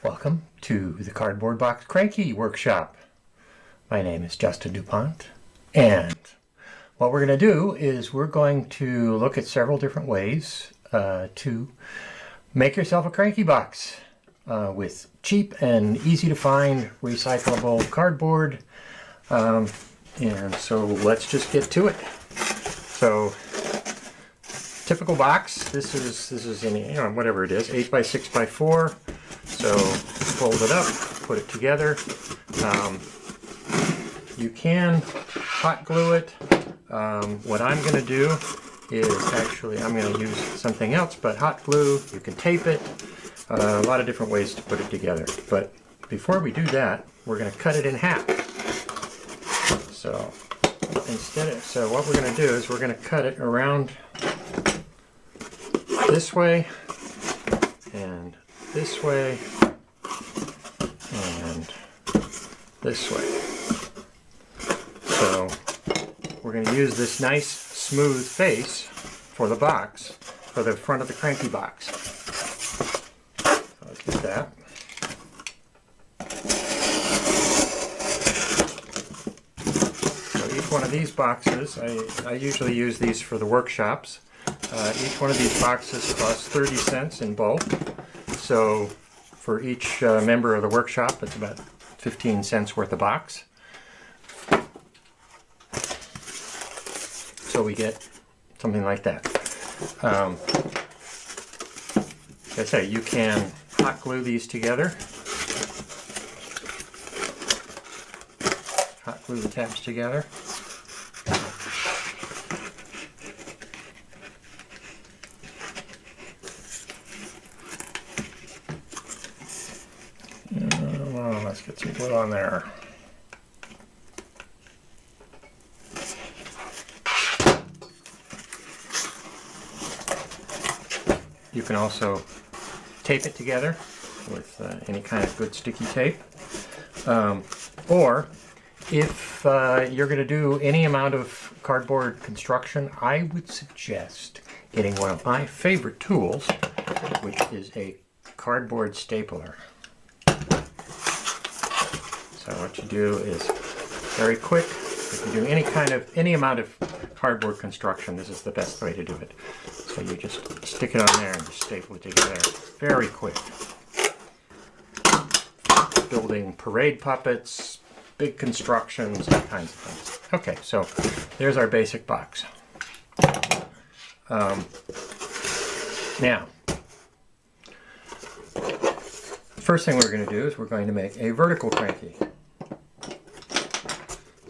Welcome to the Cardboard Box Cranky Workshop. My name is Justin DuPont, and what we're going to do is we're going to look at several different ways to make yourself a cranky box with cheap and easy to find recyclable cardboard. And so let's just get to it. So typical box, this is in, whatever it is, 8 by 6 by 4. So fold it up, put it together. You can hot glue it. What I'm going to do is actually, I'm going to use something else, but hot glue, you can tape it. A lot of different ways to put it together. But before we do that, we're going to cut it in half. So what we're going to do is we're going to cut it around this way and this way and this way. So we're going to use this nice smooth face for the box, for the front of the cranky box. So let's get that. So each one of these boxes, I usually use these for the workshops. Each one of these boxes costs 30 cents in bulk. So for each member of the workshop, it's about 15 cents worth a box. So we get something like that. Like I say, you can hot glue these together. Hot glue the tabs together. Let's get some glue on there. You can also tape it together with any kind of good sticky tape. Or if you're going to do any amount of cardboard construction, I would suggest getting one of my favorite tools, which is a cardboard stapler. So what you do is very quick. If you do any amount of cardboard construction, this is the best way to do it. So you just stick it on there and just staple it together. Very quick. Building parade puppets, big constructions, all kinds of things. Okay, so there's our basic box. Now, first thing we're going to do is we're going to make a vertical cranky.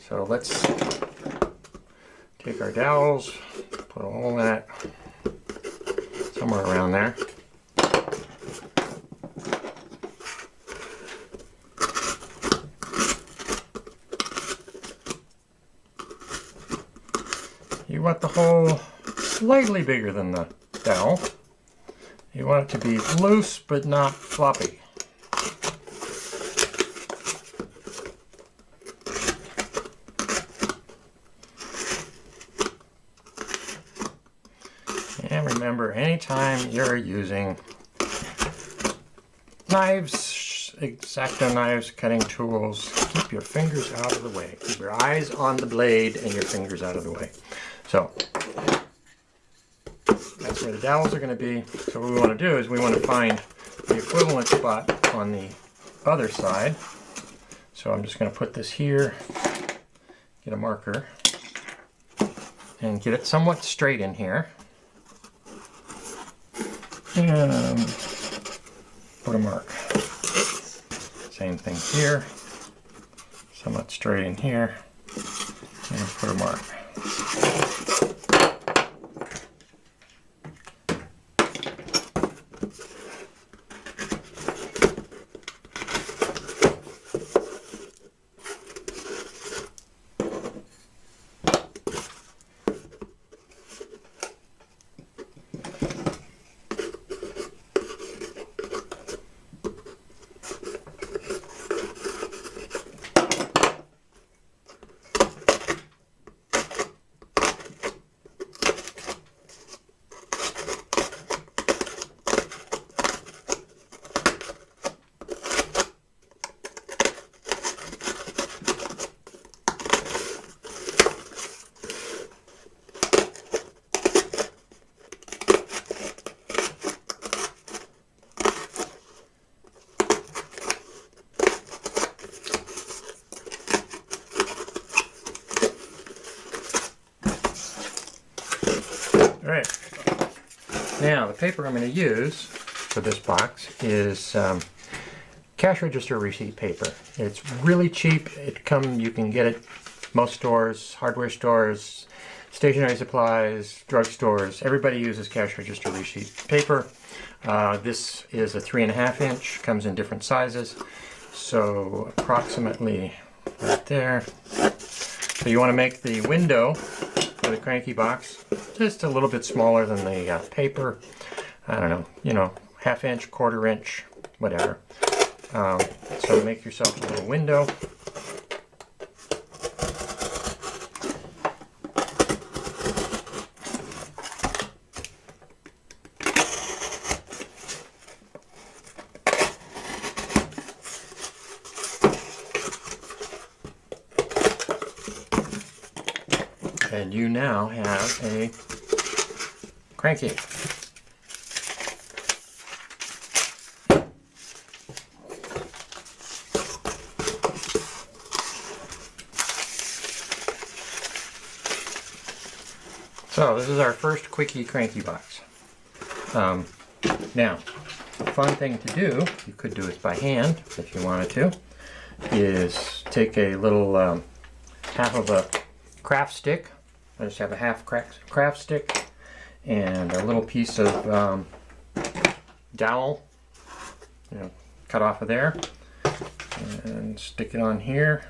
So let's take our dowels, put all that somewhere around there. You want the hole slightly bigger than the dowel. You want it to be loose but not floppy. And remember, anytime you're using knives, X-Acto knives, cutting tools, keep your fingers out of the way. Keep your eyes on the blade and your fingers out of the way. So that's where the dowels are going to be. So what we want to do is we want to find the equivalent spot on the other side. So I'm just going to put this here, get a marker, and get it somewhat straight in here. And put a mark. Same thing here. Somewhat straight in here. And put a mark. Alright, now the paper I'm going to use for this box is cash register receipt paper. It's really cheap. You can get it most stores, hardware stores, stationery supplies, drugstores. Everybody uses cash register receipt paper. This is a 3.5 inch, comes in different sizes. So approximately right there. So you want to make the window for the Cranky box just a little bit smaller than the paper. I don't know, you know, 1/2 inch, 1/4 inch, whatever. So make yourself a little window. And you now have a Cranky. So this is our first quickie Cranky box. Now, the fun thing to do, you could do it by hand if you wanted to, is take a little half of a craft stick. I just have a half craft stick and a little piece of dowel, you know, cut off of there, and stick it on here.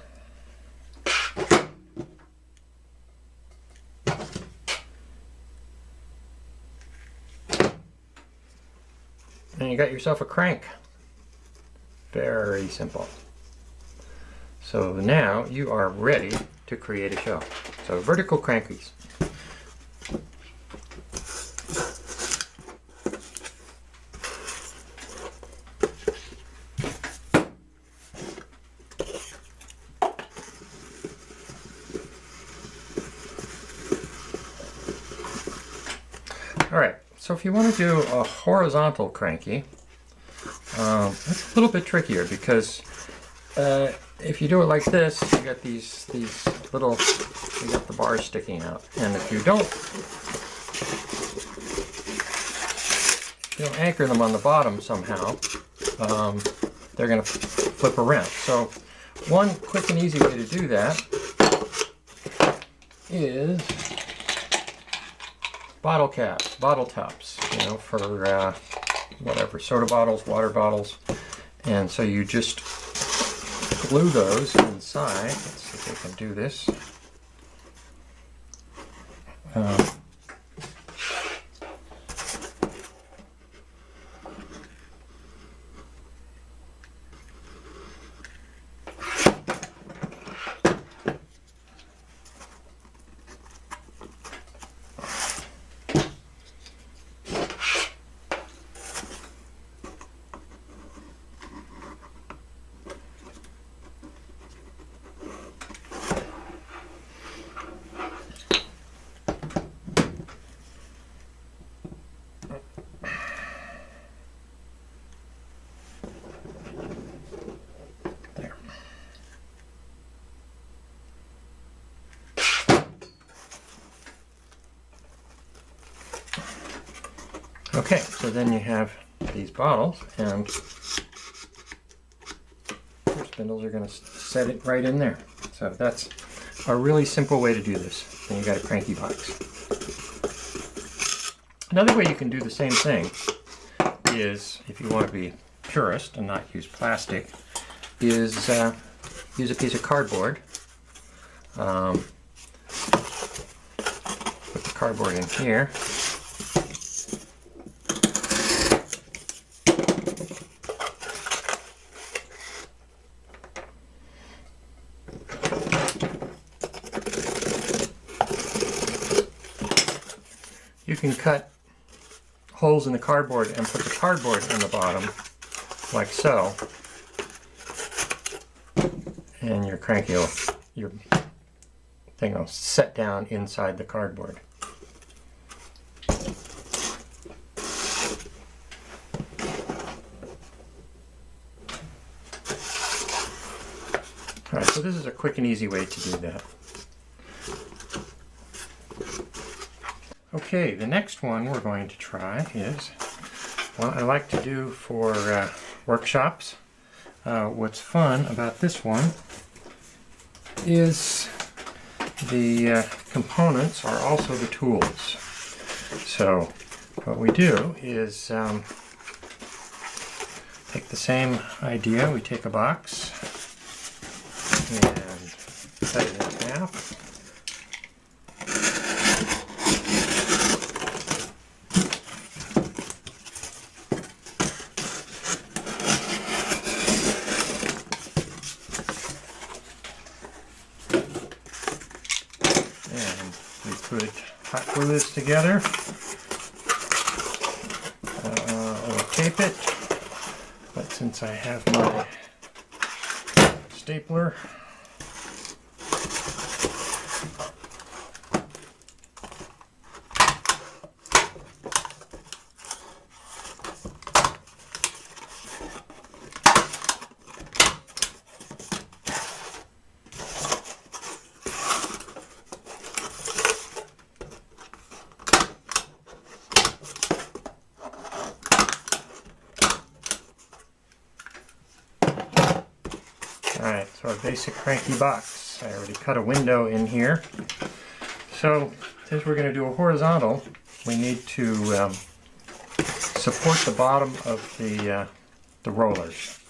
And you got yourself a crank. Very simple. So now you are ready to create a show. So vertical Crankies. Alright, so if you want to do a horizontal Cranky, it's a little bit trickier because if you do it like this, you got these little, you got the bars sticking out, and if you don't anchor them on the bottom somehow, they're going to flip around. So one quick and easy way to do that is bottle caps, bottle tops, you know, for whatever, soda bottles, water bottles, and so you just glue those inside. Let's see if I can do this. Okay, so then you have these bottles, and your spindles are going to set it right in there. So that's a really simple way to do this. Then you got a Cranky box. Another way you can do the same thing is, if you want to be purist and not use plastic, is use a piece of cardboard. Put the cardboard in here. You can cut holes in the cardboard and put the cardboard in the bottom, like so, and your Cranky will, your thing will set down inside the cardboard. Alright, so this is a quick and easy way to do that. Okay, the next one we're going to try is, well, I like to do for workshops. What's fun about this one is the components are also the tools. So what we do is take the same idea. We take a box and cut it in half. And we put hot glue this together. We'll tape it, but since I have my stapler, alright, so our basic cranky box. I already cut a window in here. So, since we're going to do a horizontal, we need to support the bottom of the rollers.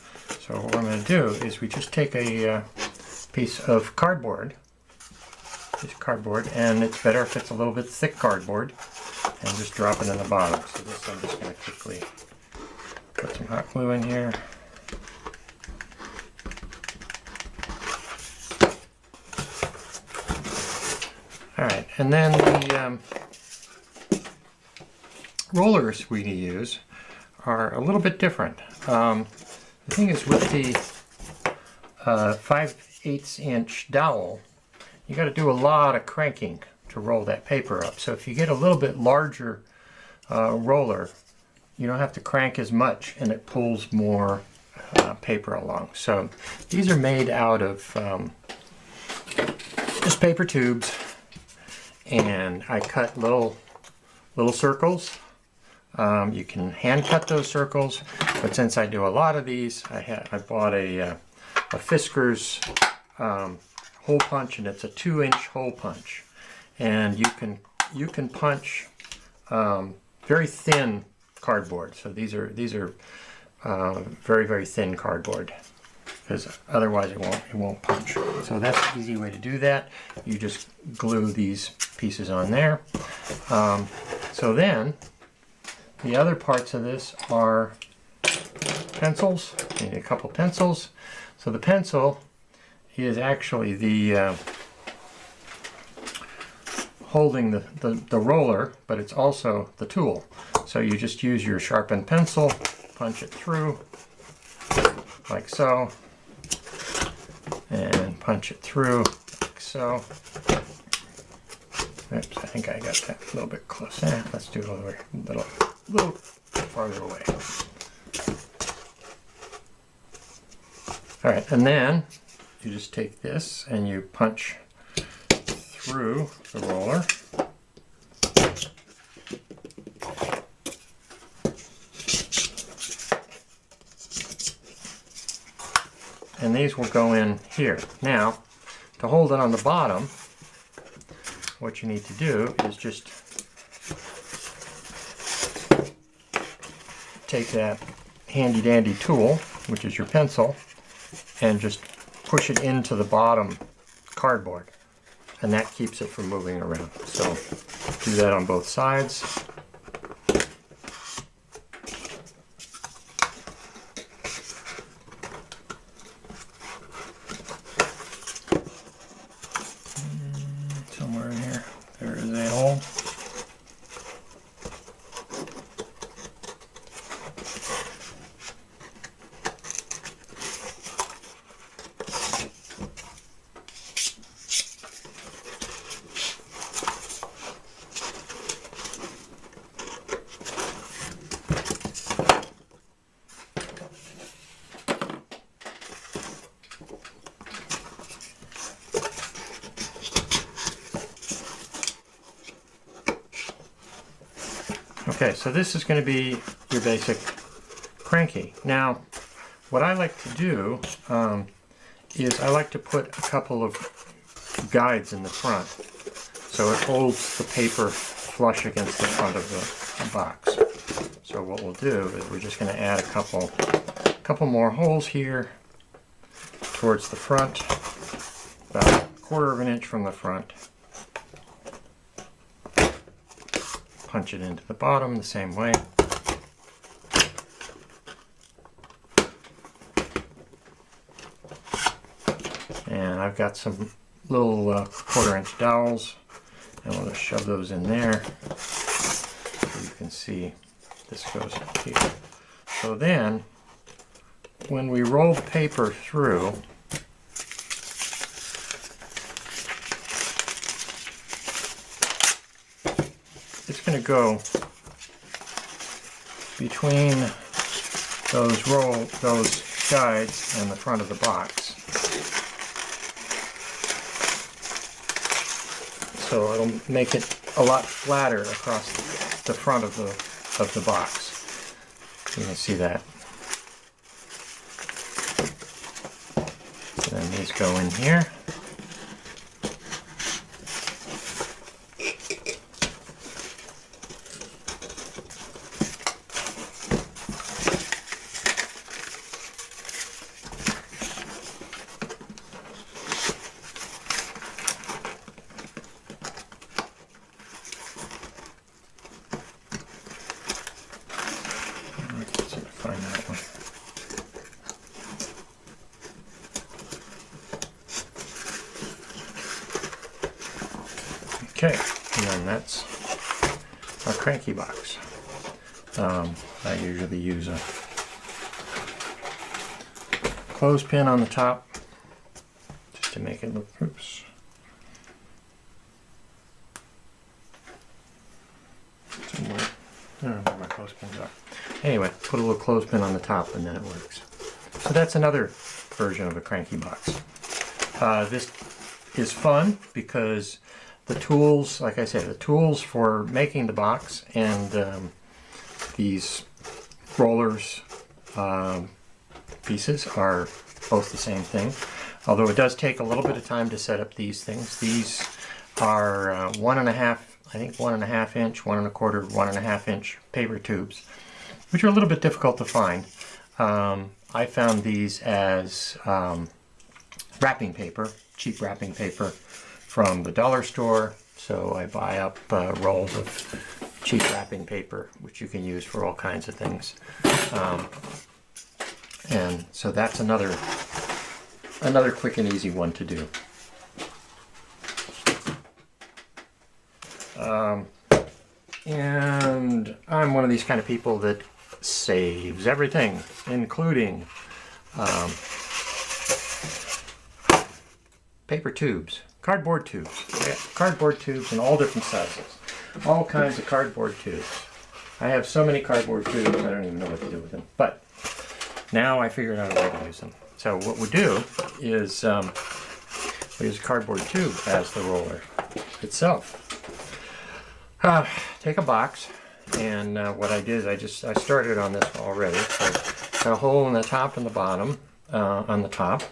So what I'm going to do is we just take a piece of cardboard, and it's better if it's a little bit thick cardboard, and just drop it in the bottom. So this I'm just going to quickly put some hot glue in here. Alright, and then the rollers we use are a little bit different. The thing is, with the 5/8 inch dowel, you got to do a lot of cranking to roll that paper up. So if you get a little bit larger roller, you don't have to crank as much, and it pulls more paper along. So these are made out of just paper tubes. And I cut little circles. You can hand cut those circles, but since I do a lot of these, I bought a Fisker's hole punch, and it's a 2-inch hole punch. And you can punch very thin cardboard. So these are very, very thin cardboard, because otherwise it won't punch. So that's an easy way to do that. You just glue these pieces on there. So then the other parts of this are pencils. You need a couple pencils. So the pencil is actually the holding the roller, but it's also the tool. So you just use your sharpened pencil, punch it through like so, and punch it through like so. Oops, I think I got that a little bit close. Let's do it a little farther away. Alright, and then you just take this and you punch through the roller. And these will go in here. Now, to hold it on the bottom, what you need to do is just take that handy dandy tool, which is your pencil, and just push it into the bottom cardboard, and that keeps it from moving around. So do that on both sides. Somewhere in here, there is a hole. Okay, so this is going to be your basic cranky. Now, what I like to do is I like to put a couple of guides in the front so it holds the paper flush against the front of the box. So what we'll do is we're just going to add a couple more holes here towards the front, about 1/4 of an inch from the front. Punch it into the bottom the same way. And I've got some little 1/4 inch dowels, and we'll just shove those in there so you can see this goes up here. So then when we roll the paper through, it's going to go between those guides and the front of the box. So it'll make it a lot flatter across the front of the box. You can see that. So then these go in here. Find that one. Okay, and then that's our cranky box. I usually use a clothespin on the top just to make it look, oops. Somewhere. I don't know where my clothespins are. Anyway, put a little clothespin on the top and then it works. So that's another version of a cranky box. This is fun because the tools, like I said, the tools for making the box and these rollers pieces are both the same thing. Although it does take a little bit of time to set up these things. These are 1.5, I think 1.5 inch, 1 1/4, 1.5 inch paper tubes, which are a little bit difficult to find. I found these as wrapping paper, cheap wrapping paper from the dollar store. So I buy up rolls of cheap wrapping paper, which you can use for all kinds of things. And so that's another quick and easy one to do. And I'm one of these kind of people that saves everything, including paper tubes, cardboard tubes. Cardboard tubes in all different sizes. All kinds of cardboard tubes. I have so many cardboard tubes, I don't even know what to do with them. But now I figured out a way to use them. So what we do is we use a cardboard tube as the roller itself. Take a box, and what I did is I started on this already. So got a hole in the top and the bottom on the top.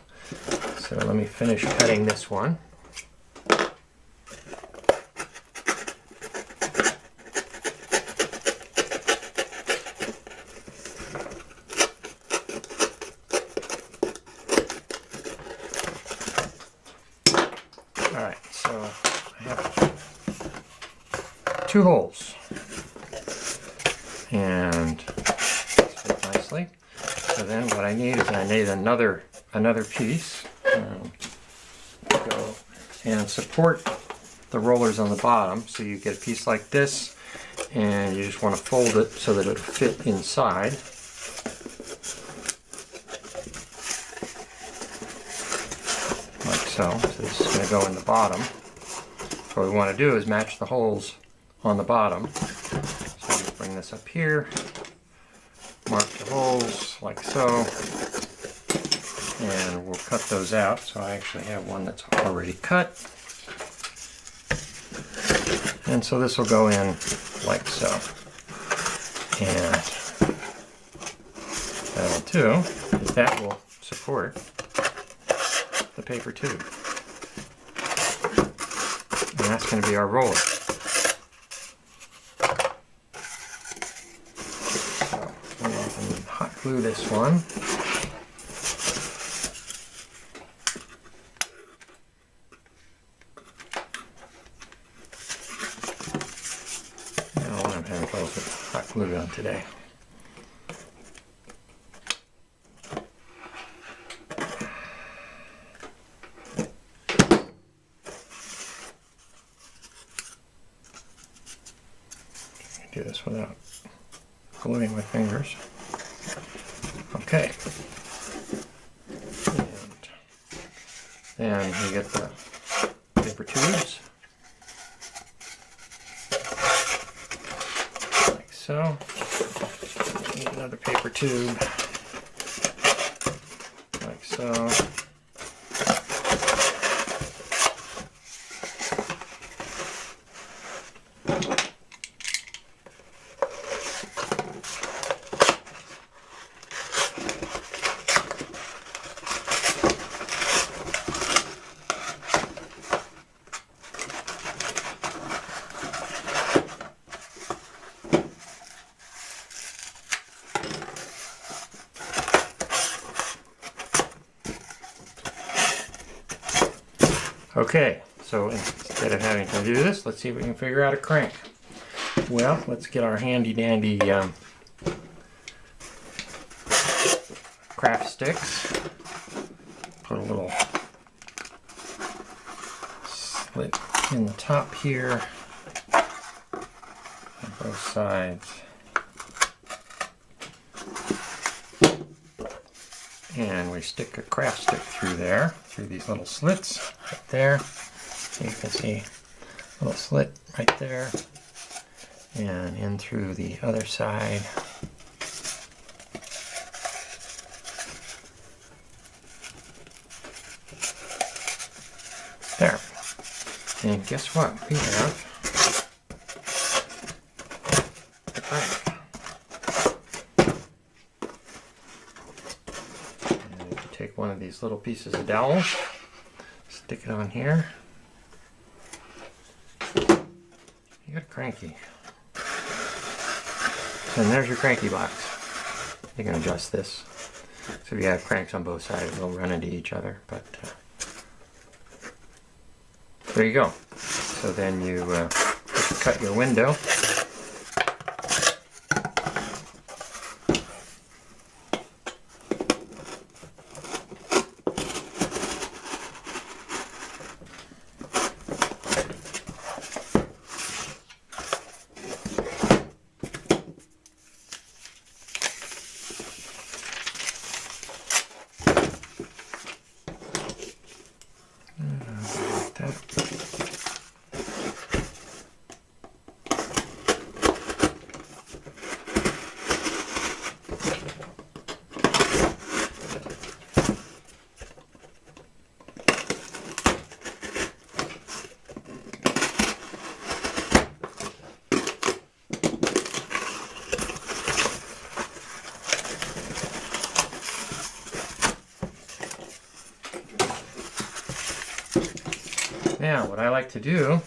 So let me finish cutting this one. Alright, so I have 2 holes, and fit nicely. So then what I need is I need another piece to go and support the rollers on the bottom. So you get a piece like this, and you just want to fold it so that it'll fit inside. Like so. So this is going to go in the bottom. So what we want to do is match the holes on the bottom. So just bring this up here, mark the holes like so, and we'll cut those out. So I actually have one that's already cut. And so this will go in like so. And that'll do, is that will support the paper tube. And that's going to be our roller. So we can hot glue this one. I'm having trouble with hot glue gun today. Do this without gluing my fingers. Okay. And then you get the paper tubes. Like so. Need another paper tube. Like so. Okay, so instead of having to do this, let's see if we can figure out a crank. Well, let's get our handy dandy craft sticks. Put a little slit in the top here on both sides. And we stick a craft stick through there, through these little slits right there. So you can see a little slit right there. And in through the other side. There. And guess what? We have the crank. Take one of these little pieces of dowel, stick it on here. You got a cranky. And there's your cranky box. You can adjust this. So if you have cranks on both sides, they'll run into each other. But there you go. So then you cut your window. Now, what I like to do,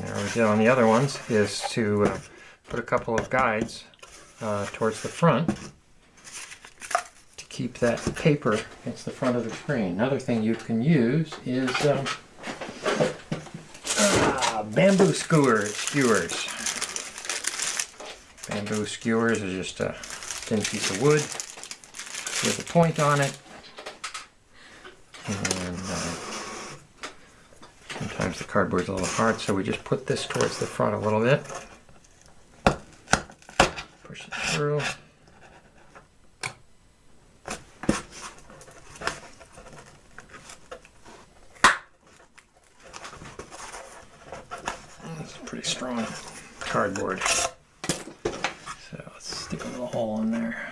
as we did on the other ones, is to put a couple of guides towards the front to keep that paper against the front of the screen. Another thing you can use is bamboo skewers. Bamboo skewers are just a thin piece of wood with a point on it. And sometimes the cardboard's a little hard, so we just put this towards the front a little bit. Push it through. This is pretty strong cardboard. So let's stick a little hole in there.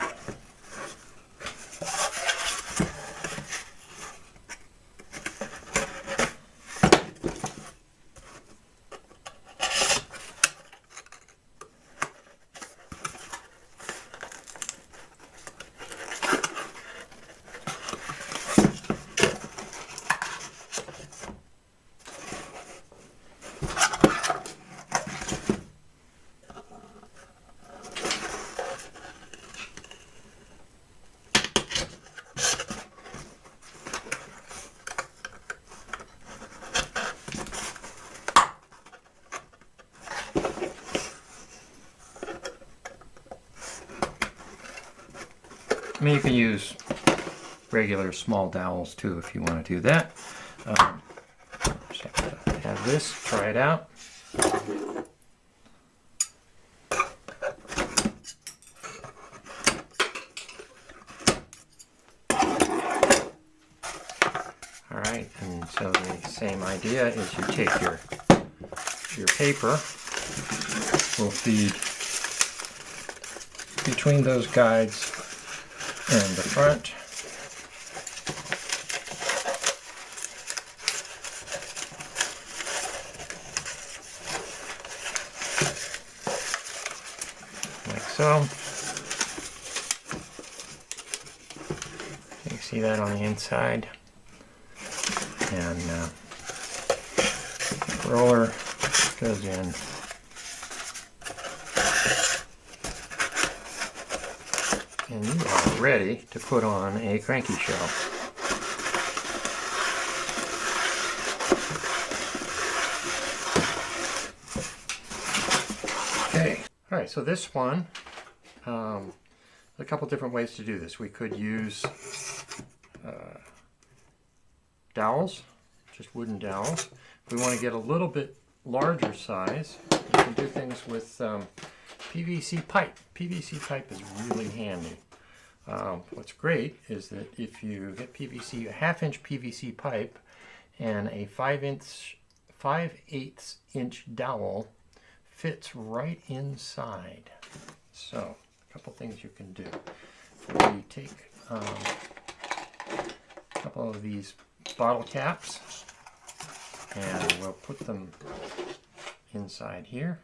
I mean, you can use regular small dowels too if you want to do that. Just have to have this, try it out. Alright, and so the same idea is you take your paper, will feed between those guides and the front. Like so. You see that on the inside. And the roller goes in. And you are ready to put on a cranky shell. Okay, all right, so this one, a couple different ways to do this. We could use dowels, just wooden dowels. If we want to get a little bit larger size, you can do things with PVC pipe. PVC pipe is really handy. What's great is that if you get PVC, a half-inch PVC pipe and a 5/8 inch dowel fits right inside. So, a couple things you can do. You take a couple of these bottle caps and we'll put them inside here.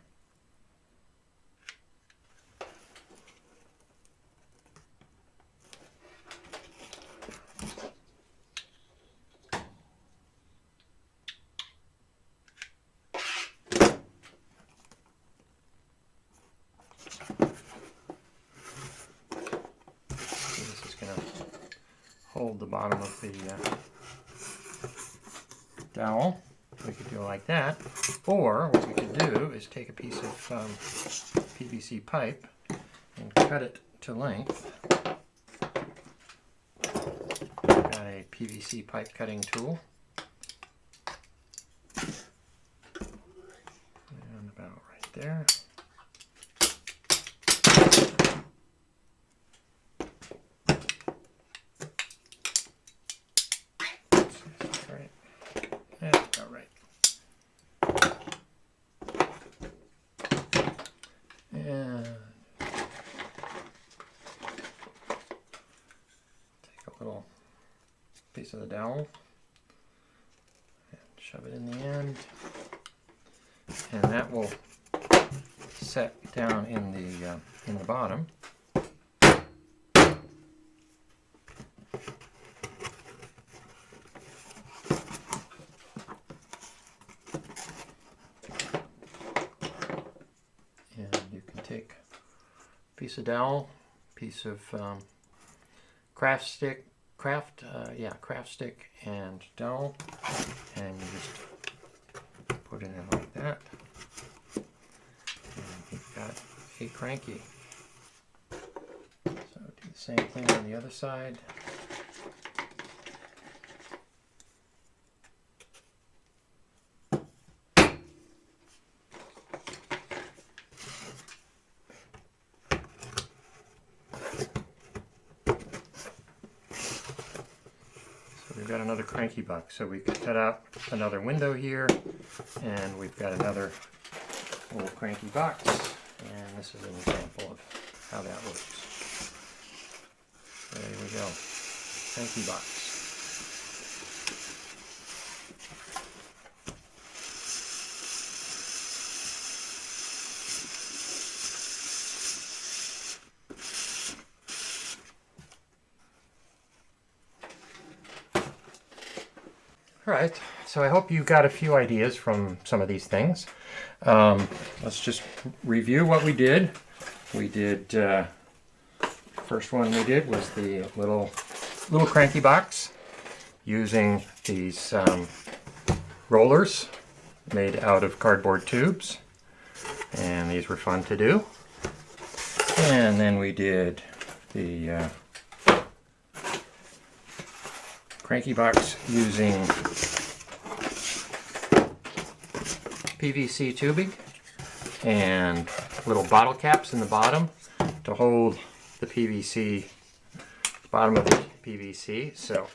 This is going to hold the bottom of the dowel. We could do it like that, or what we could do is take a piece of PVC pipe and cut it to length. Got a PVC pipe cutting tool, and about right there. That's about right. And take a little piece of the dowel and shove it in the end, and that will set down in the bottom. Take a piece of dowel, piece of craft stick, and dowel, and you just put it in like that, and you've got a cranky. So do the same thing on the other side. We've got another cranky box, so we could cut out another window here, and we've got another little cranky box, and this is an example of how that works. There we go, cranky box. Alright, so I hope you got a few ideas from some of these things. Let's just review what we did. We did, first one we did was the little cranky box using these rollers made out of cardboard tubes, and these were fun to do. And then we did the cranky box using PVC tubing and little bottle caps in the bottom to hold the PVC, bottom of the PVC. So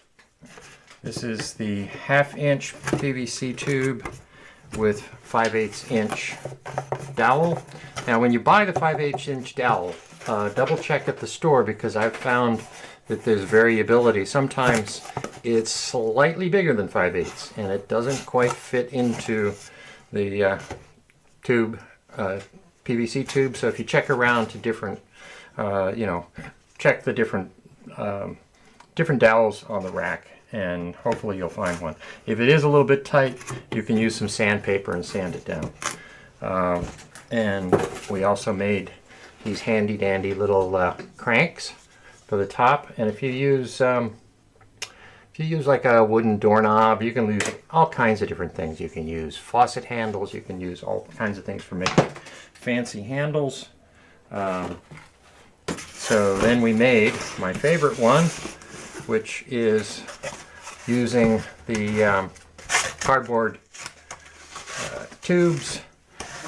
this is the 1/2 inch PVC tube with 5/8 inch dowel. Now when you buy the 5/8 inch dowel, double check at the store, because I've found that there's variability. Sometimes it's slightly bigger than 5/8 and it doesn't quite fit into the tube, PVC tube. So if you check around to different, check the different dowels on the rack, and hopefully you'll find one. If it is a little bit tight, you can use some sandpaper and sand it down. And we also made these handy dandy little cranks for the top. And if you use like a wooden doorknob, you can use all kinds of different things. You can use faucet handles, you can use all kinds of things for making fancy handles. So then we made my favorite one, which is using the cardboard tubes.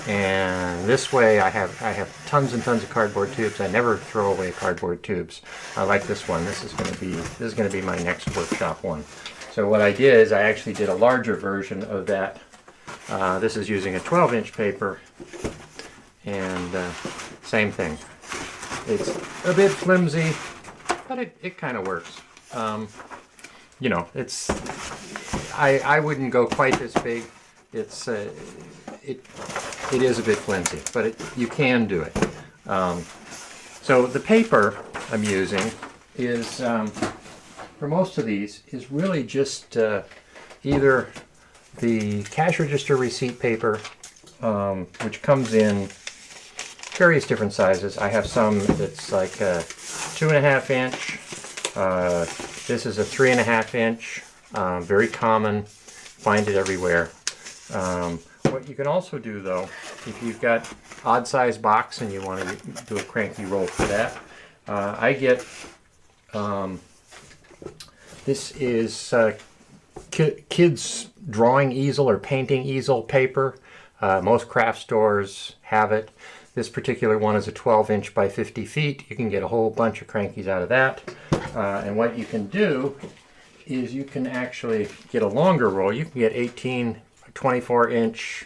And this way I have tons and tons of cardboard tubes. I never throw away cardboard tubes. I like this one. This is going to be my next workshop one. So what I did is I actually did a larger version of that. This is using a 12-inch paper, and same thing. It's a bit flimsy, but it kind of works. You know, it's I wouldn't go quite this big. It's it is a bit flimsy, but you can do it. So the paper I'm using is, for most of these, is really just either the cash register receipt paper, which comes in various different sizes. I have some that's like a 2.5 inch. This is a 3.5 inch. Very common. Find it everywhere. What you can also do, though, if you've got odd size box and you want to do a cranky roll for that, I get this is kids drawing easel or painting easel paper. Most craft stores have it. This particular one is a 12-inch by 50 feet. You can get a whole bunch of crankies out of that. And what you can do is you can actually get a longer roll. You can get 18, 24-inch.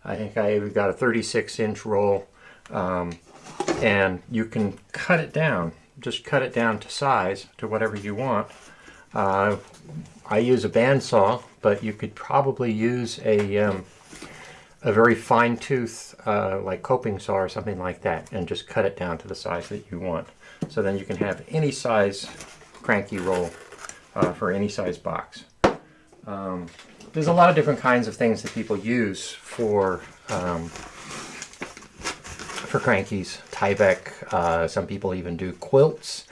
I think I even got a 36-inch roll. And you can cut it down. Just cut it down to size, to whatever you want. I use a bandsaw, but you could probably use a very fine tooth, like coping saw or something like that, and just cut it down to the size that you want. So then you can have any size cranky roll for any size box. There's a lot of different kinds of things that people use for crankies. Tyvek, some people even do quilts.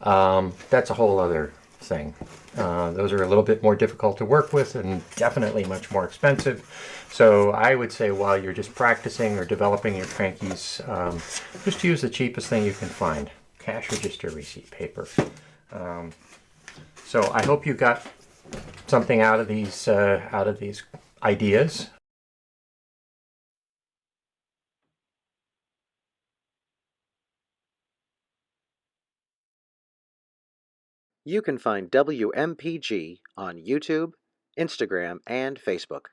That's a whole other thing. Those are a little bit more difficult to work with and definitely much more expensive. So I would say while you're just practicing or developing your crankies, just use the cheapest thing you can find. Cash register receipt paper. So I hope you got something out of these ideas. You can find WMPG on YouTube, Instagram, and Facebook.